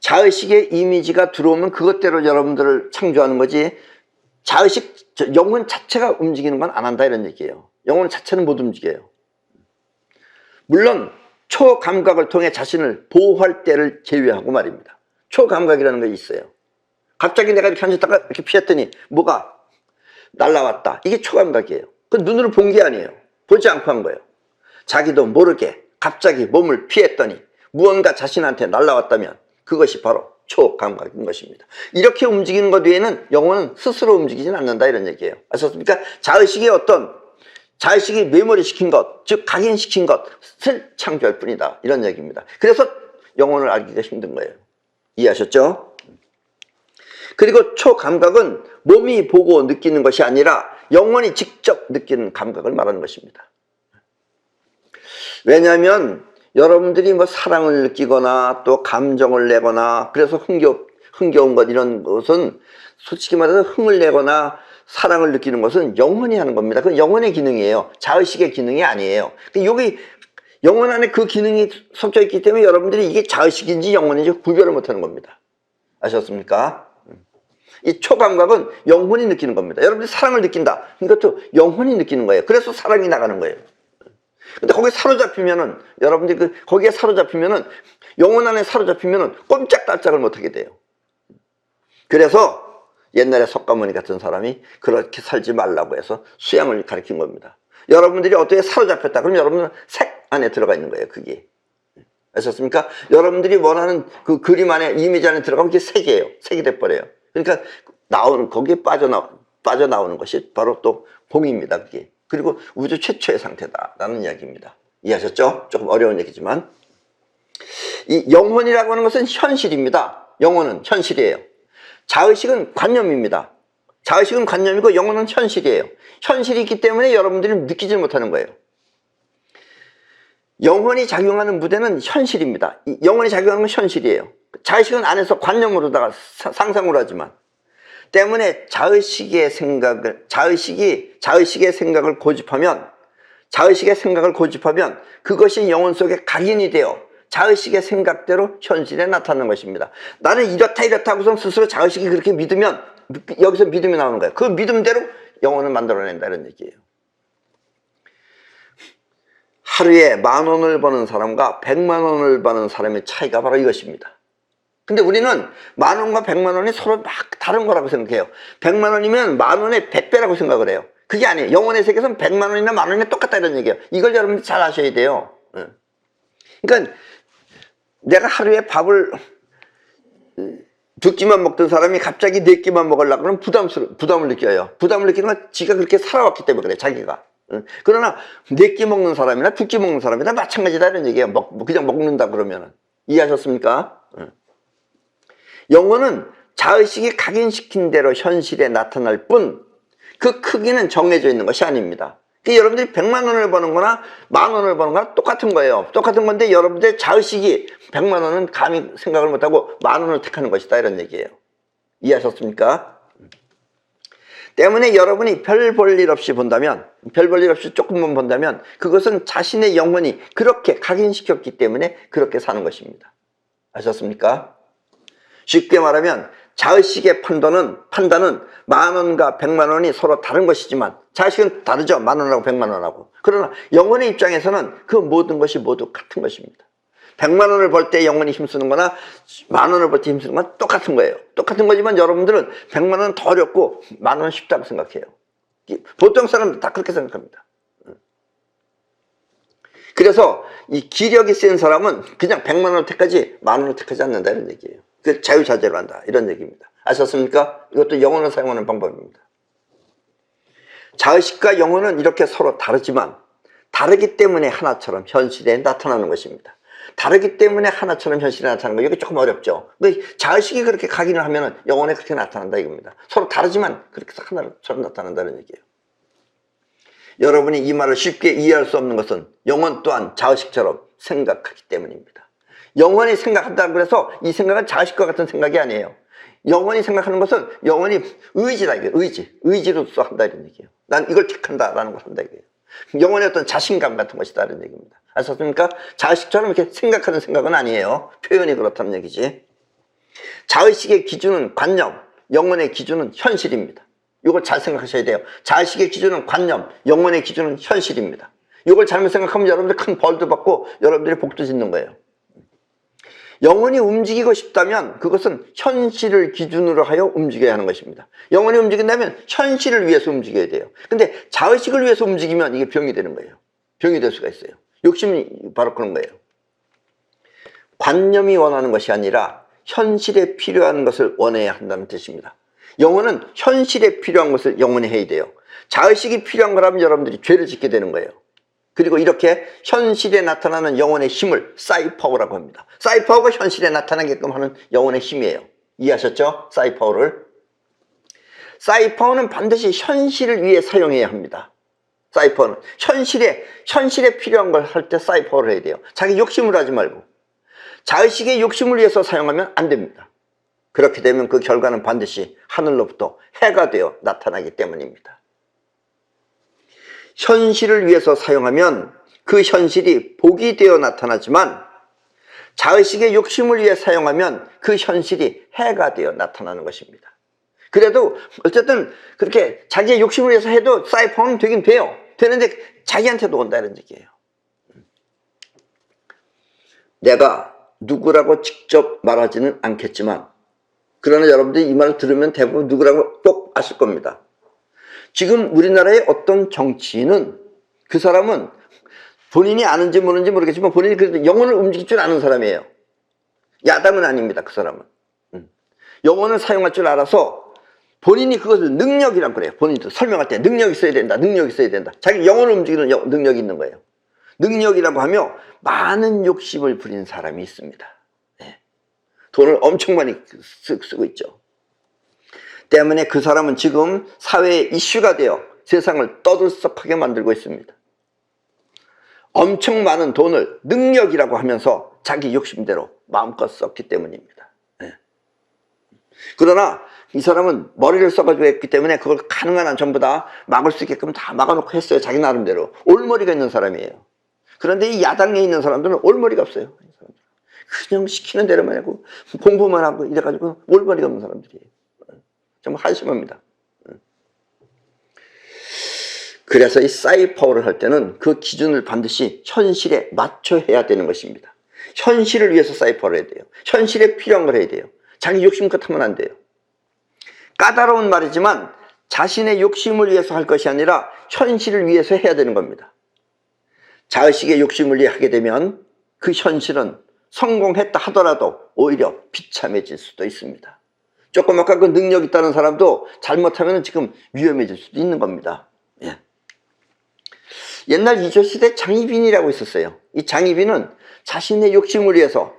자의식의 이미지가 들어오면 그것대로 여러분들을 창조하는 거지 자의식, 영혼 자체가 움직이는 건 안 한다 이런 얘기예요. 영혼 자체는 못 움직여요. 물론 초감각을 통해 자신을 보호할 때를 제외하고 말입니다. 초감각이라는 게 있어요. 갑자기 내가 이렇게 앉았다가 이렇게 피했더니 뭐가 날라왔다. 이게 초감각이에요. 그 눈으로 본 게 아니에요. 보지 않고 한 거예요. 자기도 모르게 갑자기 몸을 피했더니 무언가 자신한테 날라왔다면 그것이 바로 초감각인 것입니다. 이렇게 움직이는 것 외에는 영혼은 스스로 움직이진 않는다 이런 얘기예요. 아셨습니까? 자의식이 메모리시킨 것, 즉 각인시킨 것을 창조할 뿐이다 이런 얘기입니다. 그래서 영혼을 알기가 힘든 거예요. 이해하셨죠? 그리고 초감각은 몸이 보고 느끼는 것이 아니라 영혼이 직접 느끼는 감각을 말하는 것입니다. 왜냐하면 여러분들이 사랑을 느끼거나 또 감정을 내거나 그래서 흥겨운 것 이런 것은 솔직히 말해서 흥을 내거나 사랑을 느끼는 것은 영혼이 하는 겁니다. 그건 영혼의 기능이에요. 자의식의 기능이 아니에요. 여기 영혼 안에 그 기능이 섞여 있기 때문에 여러분들이 이게 자의식인지 영혼인지 구별을 못하는 겁니다. 아셨습니까? 이 초감각은 영혼이 느끼는 겁니다. 여러분들이 사랑을 느낀다. 이것도 영혼이 느끼는 거예요. 그래서 사랑이 나가는 거예요. 근데 거기에 사로잡히면은 여러분들이 거기에 사로잡히면은 영혼 안에 사로잡히면은 꼼짝달짝을 못하게 돼요. 그래서 옛날에 석가모니 같은 사람이 그렇게 살지 말라고 해서 수양을 가르친 겁니다. 여러분들이 어떻게 사로잡혔다 그럼 여러분은 색 안에 들어가 있는 거예요. 그게 아셨습니까? 여러분들이 원하는 그 그림 안에 이미지 안에 들어가면 그게 색이에요. 색이 돼버려요. 그러니까 거기에 빠져나오는 것이 바로 또 공입니다. 그게. 그리고 우주 최초의 상태다라는 이야기입니다. 이해하셨죠? 조금 어려운 얘기지만 이 영혼이라고 하는 것은 현실입니다. 영혼은 현실이에요. 자의식은 관념입니다. 자의식은 관념이고 영혼은 현실이에요. 현실이 있기 때문에 여러분들이 느끼지 못하는 거예요. 영혼이 작용하는 무대는 현실입니다. 영혼이 작용하는 건 현실이에요. 자의식은 안에서 관념으로다가 상상으로 하지만 때문에 자의식의 생각을 고집하면 자의식의 생각을 고집하면 그것이 영혼 속에 각인이 되어 자의식의 생각대로 현실에 나타나는 것입니다. 나는 이렇다 하고서 스스로 자의식이 그렇게 믿으면 여기서 믿음이 나오는 거예요. 그 믿음대로 영혼을 만들어낸다 이런 얘기예요. 하루에 10,000원을 버는 사람과 100만 원을 버는 사람의 차이가 바로 이것입니다. 근데 우리는 10,000원과 100만 원이 서로 막 다른 거라고 생각해요. 100만 원이면 10,000원의 100배라고 생각을 해요. 그게 아니에요. 영혼의 세계에서는 100만 원이나 10,000원이 똑같다 이런 얘기예요. 이걸 여러분들 잘 아셔야 돼요. 그러니까 내가 하루에 밥을 2끼만 먹던 사람이 갑자기 4끼만 먹으려고 그러면 부담을 느껴요. 부담을 느끼는 건 지가 그렇게 살아왔기 때문에 그래, 자기가. 그러나 4끼 먹는 사람이나 2끼 먹는 사람이나 마찬가지다 이런 얘기예요. 그냥 먹는다 그러면은. 이해하셨습니까? 영혼은 자의식이 각인시킨 대로 현실에 나타날 뿐 그 크기는 정해져 있는 것이 아닙니다. 여러분들이 100만 원을 버는 거나 10,000원을 버는 거나 똑같은 거예요. 똑같은 건데 여러분들의 자의식이 100만 원은 감히 생각을 못하고 10,000원을 택하는 것이다 이런 얘기예요. 이해하셨습니까? 때문에 여러분이 별 볼 일 없이 본다면, 별 볼 일 없이 조금만 본다면 그것은 자신의 영혼이 그렇게 각인시켰기 때문에 그렇게 사는 것입니다. 아셨습니까? 쉽게 말하면 자의식의 판단은 10,000원과 100만 원이 서로 다른 것이지만 자의식은 다르죠. 10,000원하고 100만 원하고. 그러나 영혼의 입장에서는 그 모든 것이 모두 같은 것입니다. 100만 원을 벌 때 영혼이 힘쓰는 거나 10,000원을 벌 때 힘쓰는 건 똑같은 거예요. 똑같은 거지만 여러분들은 100만 원은 더 어렵고 10,000원은 쉽다고 생각해요. 보통 사람들 다 그렇게 생각합니다. 그래서 이 기력이 센 사람은 그냥 100만 원을 택하지 10,000원을 택하지 않는다 이런 얘기예요. 그 자유자재로 한다 이런 얘기입니다. 아셨습니까? 이것도 영혼을 사용하는 방법입니다. 자의식과 영혼은 이렇게 서로 다르지만 다르기 때문에 하나처럼 현실에 나타나는 것입니다. 다르기 때문에 하나처럼 현실에 나타나는 거 이게 조금 어렵죠. 자의식이 그렇게 각인을 하면 영혼에 그렇게 나타난다 이겁니다. 서로 다르지만 그렇게 하나처럼 나타난다는 얘기예요. 여러분이 이 말을 쉽게 이해할 수 없는 것은 영혼 또한 자의식처럼 생각하기 때문입니다. 영혼이 생각한다고 해서 이 생각은 자의식과 같은 생각이 아니에요. 영혼이 생각하는 것은 영혼이 의지다 이게 의지로서 한다 이런 얘기예요. 난 이걸 택한다라는 걸 한다 이거예요. 영혼의 어떤 자신감 같은 것이다 이런 얘기입니다. 아셨습니까? 자의식처럼 이렇게 생각하는 생각은 아니에요. 표현이 그렇다는 얘기지. 자의식의 기준은 관념, 영혼의 기준은 현실입니다. 이걸 잘 생각하셔야 돼요. 자의식의 기준은 관념, 영혼의 기준은 현실입니다. 이걸 잘못 생각하면 여러분들 큰 벌도 받고 여러분들이 복도 짓는 거예요. 영혼이 움직이고 싶다면 그것은 현실을 기준으로 하여 움직여야 하는 것입니다. 영혼이 움직인다면 현실을 위해서 움직여야 돼요. 근데 자의식을 위해서 움직이면 이게 병이 되는 거예요. 병이 될 수가 있어요. 욕심이 바로 그런 거예요. 관념이 원하는 것이 아니라 현실에 필요한 것을 원해야 한다는 뜻입니다. 영혼은 현실에 필요한 것을 영원히 해야 돼요. 자의식이 필요한 거라면 여러분들이 죄를 짓게 되는 거예요. 그리고 이렇게 현실에 나타나는 영혼의 힘을 사이파워라고 합니다. 사이파워가 현실에 나타나게끔 하는 영혼의 힘이에요. 이해하셨죠? 사이파워를. 사이파워는 반드시 현실을 위해 사용해야 합니다. 사이파워는 현실에 필요한 걸 할 때 사이파워를 해야 돼요. 자기 욕심을 하지 말고. 자의식의 욕심을 위해서 사용하면 안 됩니다. 그렇게 되면 그 결과는 반드시 하늘로부터 해가 되어 나타나기 때문입니다. 현실을 위해서 사용하면 그 현실이 복이 되어 나타나지만 자의식의 욕심을 위해 사용하면 그 현실이 해가 되어 나타나는 것입니다. 그래도 어쨌든 그렇게 자기의 욕심을 위해서 해도 사이파워는 되긴 돼요. 되는데 자기한테도 온다 이런 얘기예요. 내가 누구라고 직접 말하지는 않겠지만 그러나 여러분들이 이 말을 들으면 대부분 누구라고 꼭 아실 겁니다. 지금 우리나라의 어떤 정치인은 그 사람은 본인이 아는지 모르는지 모르겠지만 본인이 그래도 영혼을 움직일 줄 아는 사람이에요. 야당은 아닙니다. 그 사람은. 영혼을 사용할 줄 알아서 본인이 그것을 능력이라고 그래요. 본인도 설명할 때 능력이 있어야 된다. 능력이 있어야 된다. 자기 영혼을 움직이는 능력이 있는 거예요. 능력이라고 하며 많은 욕심을 부린 사람이 있습니다. 네. 돈을 엄청 많이 쓰고 있죠. 때문에 그 사람은 지금 사회의 이슈가 되어 세상을 떠들썩하게 만들고 있습니다. 엄청 많은 돈을 능력이라고 하면서 자기 욕심대로 마음껏 썼기 때문입니다. 네. 그러나 이 사람은 머리를 써가지고 했기 때문에 그걸 가능한 한 전부 다 막을 수 있게끔 다 막아놓고 했어요. 자기 나름대로. 올머리가 있는 사람이에요. 그런데 이 야당에 있는 사람들은 올머리가 없어요. 그냥 시키는 대로만 하고 공부만 하고 이래가지고 올머리가 없는 사람들이에요. 정말 한심합니다. 그래서 이 사이퍼를 할 때는 그 기준을 반드시 현실에 맞춰 해야 되는 것입니다. 현실을 위해서 사이퍼를 해야 돼요. 현실에 필요한 걸 해야 돼요. 자기 욕심껏 하면 안 돼요. 까다로운 말이지만 자신의 욕심을 위해서 할 것이 아니라 현실을 위해서 해야 되는 겁니다. 자의식의 욕심을 위해 하게 되면 그 현실은 성공했다 하더라도 오히려 비참해질 수도 있습니다. 조금 아까 그 능력 있다는 사람도 잘못하면 지금 위험해질 수도 있는 겁니다. 예. 옛날 이조시대 장희빈이라고 있었어요. 이 장희빈은 자신의 욕심을 위해서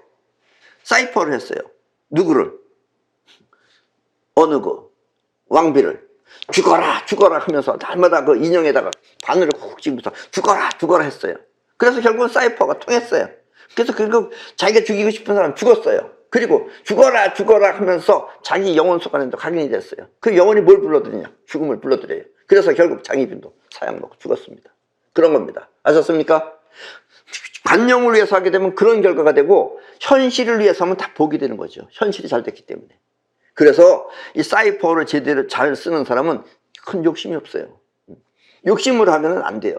사이퍼를 했어요. 누구를? 어느 그 왕비를 죽어라 죽어라 하면서 날마다 그 인형에다가 바늘을 콕 찍으면서 죽어라 죽어라 했어요. 그래서 결국은 사이퍼가 통했어요. 그래서 결국 자기가 죽이고 싶은 사람 죽었어요. 그리고 죽어라 죽어라 하면서 자기 영혼 속안에도 각인이 됐어요. 그 영혼이 뭘 불러들이냐? 죽음을 불러들여요. 그래서 결국 장희빈도 사형 먹고 죽었습니다. 그런 겁니다. 아셨습니까? 관념을 위해서 하게 되면 그런 결과가 되고 현실을 위해서 하면 다 복이 되는 거죠. 현실이 잘 됐기 때문에. 그래서 이 사이퍼를 제대로 잘 쓰는 사람은 큰 욕심이 없어요. 욕심을 하면 안 돼요.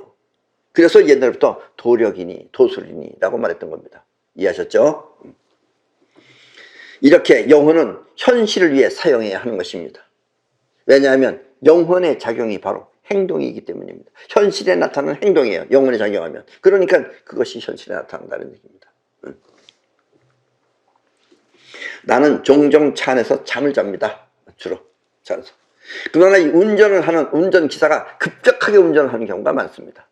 그래서 옛날부터 도력이니 도술이니라고 말했던 겁니다. 이해하셨죠? 이렇게 영혼은 현실을 위해 사용해야 하는 것입니다. 왜냐하면 영혼의 작용이 바로 행동이기 때문입니다. 현실에 나타나는 행동이에요. 영혼에 작용하면. 그러니까 그것이 현실에 나타난다는 얘기입니다. 나는 종종 차 안에서 잠을 잡니다. 주로 차 안에서. 그러나 이 운전을 하는 운전기사가 급격하게 운전을 하는 경우가 많습니다.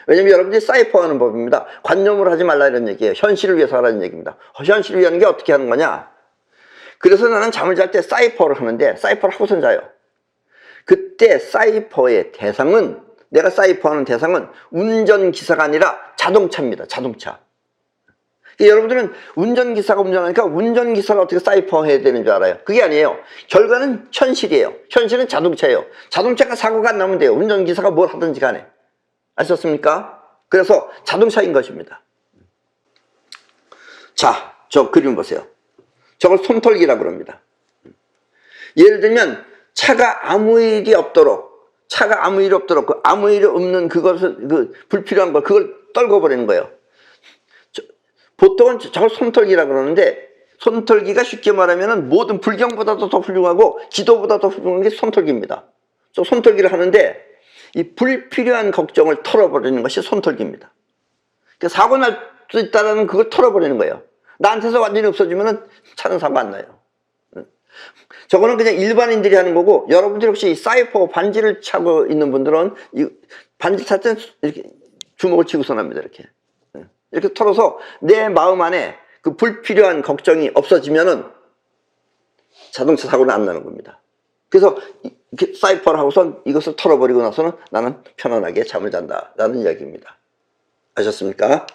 왜냐면 여러분들이 사이퍼하는 법입니다. 관념으로 하지 말라 이런 얘기예요. 현실을 위해서 하라는 얘기입니다. 현실을 위한 게 어떻게 하는 거냐? 그래서 나는 잠을 잘 때 사이퍼를 하는데 사이퍼를 하고선 자요. 그때 사이퍼의 대상은 내가 사이퍼하는 대상은 운전기사가 아니라 자동차입니다. 자동차. 여러분들은 운전기사가 운전하니까 운전기사가 어떻게 사이퍼해야 되는 줄 알아요. 그게 아니에요. 결과는 현실이에요. 현실은 자동차예요. 자동차가 사고가 안 나면 돼요. 운전기사가 뭘 하든지 간에. 아셨습니까? 그래서 자동차인 것입니다. 자, 저 그림 보세요. 저걸 손털기라고 그럽니다. 예를 들면 차가 아무 일이 없도록 그 아무 일이 없는 그것을 그 불필요한 걸 그걸 떨궈버리는 거예요. 보통은 저걸 손털기라고 그러는데 손털기가 쉽게 말하면 모든 불경보다도 더 훌륭하고 기도보다도 훌륭한 게 손털기입니다. 저 손털기를 하는데 이 불필요한 걱정을 털어버리는 것이 손털기입니다. 그러니까 사고 날 수 있다는 그걸 털어버리는 거예요. 나한테서 완전히 없어지면 차는 사고 안 나요. 저거는 그냥 일반인들이 하는 거고 여러분들이 혹시 사이퍼 반지를 차고 있는 분들은 이 반지 찰 때 이렇게 주먹을 쥐고선 합니다. 이렇게 털어서 내 마음 안에 그 불필요한 걱정이 없어지면은 자동차 사고는 안 나는 겁니다. 그래서 이렇게 사이퍼를 하고선 이것을 털어버리고 나서는 나는 편안하게 잠을 잔다라는 이야기입니다. 아셨습니까?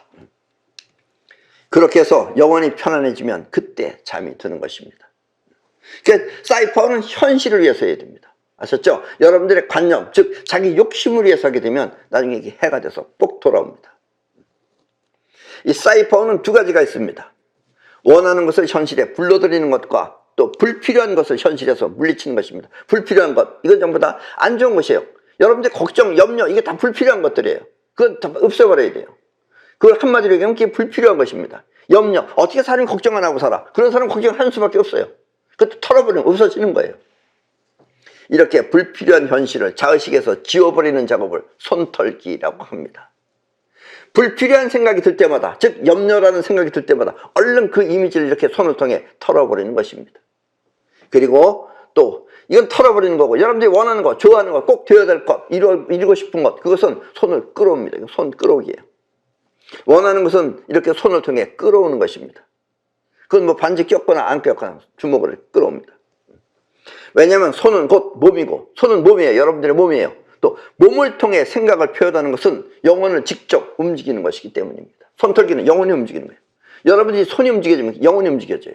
그렇게 해서 영혼이 편안해지면 그때 잠이 드는 것입니다. 그러니까 사이퍼는 현실을 위해서 해야 됩니다. 아셨죠? 여러분들의 관념, 즉 자기 욕심을 위해서 하게 되면 나중에 이게 해가 돼서 꼭 돌아옵니다. 이 사이퍼는 두 가지가 있습니다. 원하는 것을 현실에 불러들이는 것과 또 불필요한 것을 현실에서 물리치는 것입니다. 불필요한 것, 이건 전부 다 안 좋은 것이에요. 여러분들 걱정, 염려, 이게 다 불필요한 것들이에요. 그건 다 없애버려야 돼요. 그걸 한마디로 얘기하면 그게 불필요한 것입니다. 염려, 어떻게 사람이 걱정 안 하고 살아? 그런 사람 걱정할 수밖에 없어요. 그것도 털어버리면 없어지는 거예요. 이렇게 불필요한 현실을 자의식에서 지워버리는 작업을 손털기라고 합니다. 불필요한 생각이 들 때마다, 즉 염려라는 생각이 들 때마다 얼른 그 이미지를 이렇게 손을 통해 털어버리는 것입니다. 그리고 또 이건 털어버리는 거고 여러분들이 원하는 것, 좋아하는 것, 꼭 되어야 될 것, 이루고 싶은 것, 그것은 손을 끌어옵니다. 손 끌어오기예요. 원하는 것은 이렇게 손을 통해 끌어오는 것입니다. 그건 뭐 반지 꼈거나 안 꼈거나 주먹을 끌어옵니다. 왜냐하면 손은 곧 몸이고 손은 몸이에요. 여러분들의 몸이에요. 또 몸을 통해 생각을 표현하는 것은 영혼을 직접 움직이는 것이기 때문입니다. 손털기는 영혼이 움직이는 거예요. 여러분들이 손이 움직여지면 영혼이 움직여져요.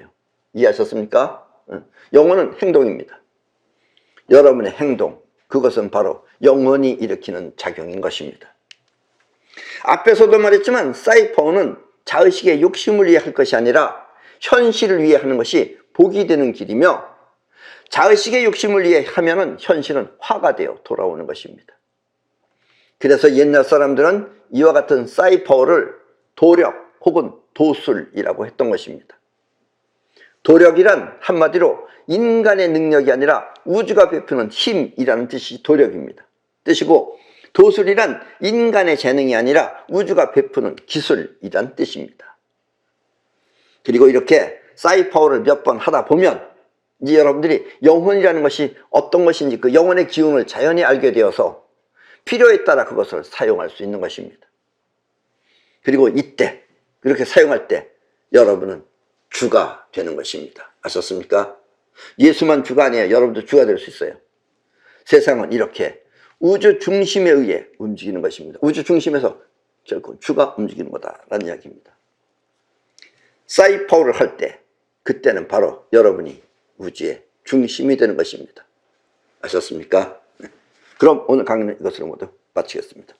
이해하셨습니까? 영혼은 행동입니다. 여러분의 행동, 그것은 바로 영혼이 일으키는 작용인 것입니다. 앞에서도 말했지만 사이퍼는 자의식의 욕심을 위해 할 것이 아니라 현실을 위해 하는 것이 복이 되는 길이며, 자의식의 욕심을 위해 하면은 현실은 화가 되어 돌아오는 것입니다. 그래서 옛날 사람들은 이와 같은 사이퍼를 도력 혹은 도술이라고 했던 것입니다. 도력이란 한마디로 인간의 능력이 아니라 우주가 베푸는 힘이라는 뜻이 도력입니다. 뜻이고, 도술이란 인간의 재능이 아니라 우주가 베푸는 기술이란 뜻입니다. 그리고 이렇게 사이퍼를 몇 번 하다 보면 이제 여러분들이 영혼이라는 것이 어떤 것인지 그 영혼의 기운을 자연히 알게 되어서 필요에 따라 그것을 사용할 수 있는 것입니다. 그리고 이때 그렇게 사용할 때 여러분은 주가 되는 것입니다. 아셨습니까? 예수만 주가 아니에요. 여러분도 주가 될 수 있어요. 세상은 이렇게 우주 중심에 의해 움직이는 것입니다. 우주 중심에서 결코 주가 움직이는 거다라는 이야기입니다. 사이퍼를 할 때 그때는 바로 여러분이 우주의 중심이 되는 것입니다. 아셨습니까? 그럼 오늘 강의는 이것으로 모두 마치겠습니다.